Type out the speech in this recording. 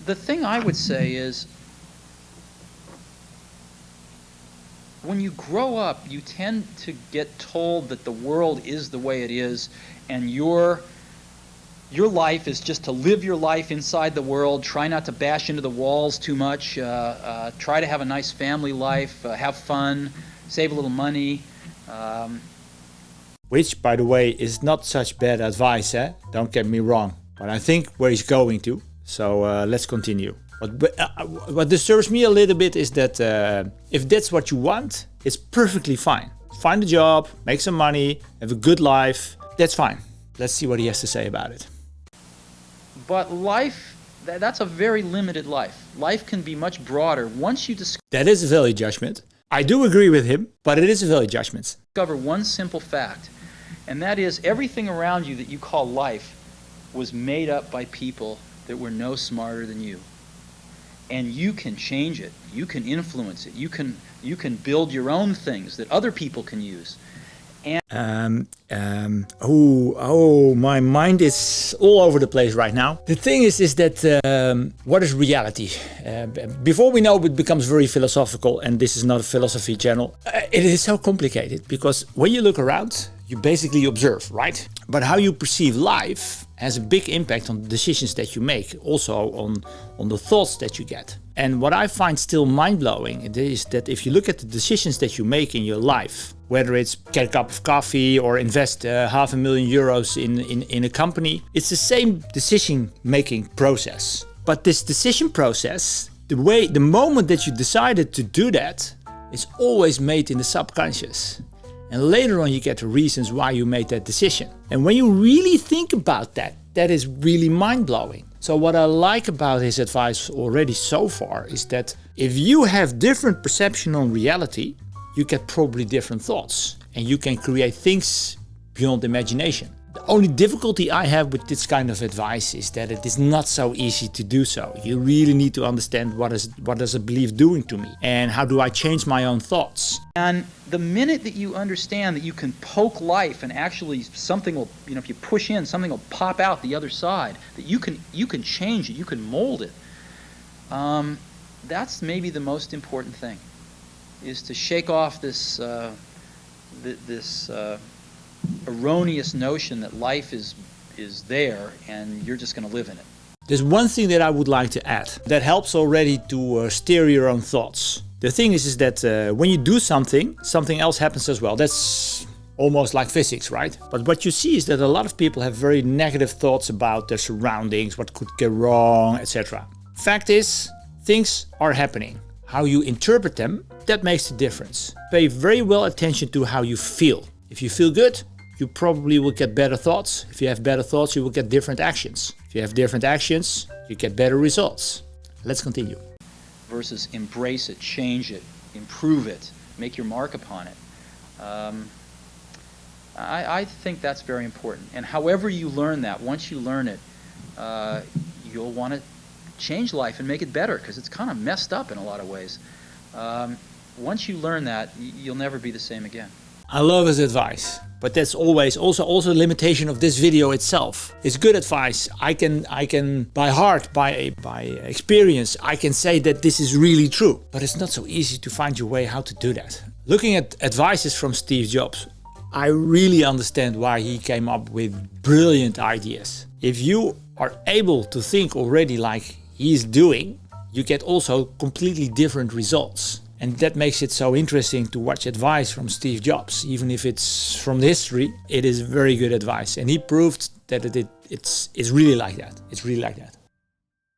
the thing I would say is, when you grow up, you tend to get told that the world is the way it is, and your life is just to live your life inside the world, try not to bash into the walls too much, try to have a nice family life, have fun, save a little money. Which, by the way, is not such bad advice, eh? Don't get me wrong. But I think where he's going to. So let's continue. What disturbs me a little bit is that if that's what you want, it's perfectly fine. Find a job, make some money, have a good life. That's fine. Let's see what he has to say about it. But life, that's a very limited life. Life can be much broader. Once you That is a value judgment. I do agree with him, but it is a value judgment. discover one simple fact, and that is everything around you that you call life was made up by people that were no smarter than you. And you can change it. You can influence it. You can build your own things that other people can use. My mind is all over the place right now. The thing is that what is reality? Before we know, it becomes very philosophical, and this is not a philosophy channel. It is so complicated because when you look around, you basically observe, right? But how you perceive life has a big impact on the decisions that you make, also on the thoughts that you get. And what I find still mind-blowing is that if you look at the decisions that you make in your life, whether it's get a cup of coffee or invest €500,000 in a company, it's the same decision-making process. But this decision process, the moment that you decided to do that, is always made in the subconscious. And later on you get the reasons why you made that decision. And when you really think about that, that is really mind-blowing. So what I like about his advice already so far is that if you have different perception on reality, you get probably different thoughts. And you can create things beyond imagination. The only difficulty I have with this kind of advice is that it is not so easy to do so. You really need to understand what does a belief doing to me and how do I change my own thoughts. And the minute that you understand that you can poke life and actually something will, if you push in, something will pop out the other side, that you can change it, you can mold it. That's maybe the most important thing, is to shake off this erroneous notion that life is there and you're just going to live in it. There's one thing that I would like to add that helps already to steer your own thoughts. The thing is that when you do something else happens as well. That's almost like physics, right? But what you see is that a lot of people have very negative thoughts about their surroundings, what could go wrong, etc. Fact is, things are happening. How you interpret them, that makes the difference. Pay very well attention to how you feel. If you feel good, you probably will get better thoughts. If you have better thoughts, you will get different actions. If you have different actions, you get better results. Let's continue. Versus embrace it, change it, improve it, make your mark upon it. I think that's very important. And however you learn that, once you learn it, you'll want to change life and make it better, because it's kind of messed up in a lot of ways. Once you learn that, you'll never be the same again. I love his advice, but that's always also a limitation of this video itself. It's good advice. I can by heart, by experience, I can say that this is really true. But it's not so easy to find your way how to do that. Looking at advices from Steve Jobs, I really understand why he came up with brilliant ideas. If you are able to think already like he's doing, you get also completely different results. And that makes it so interesting to watch advice from Steve Jobs. Even if it's from history, it is very good advice. And he proved that it's really like that. It's really like that.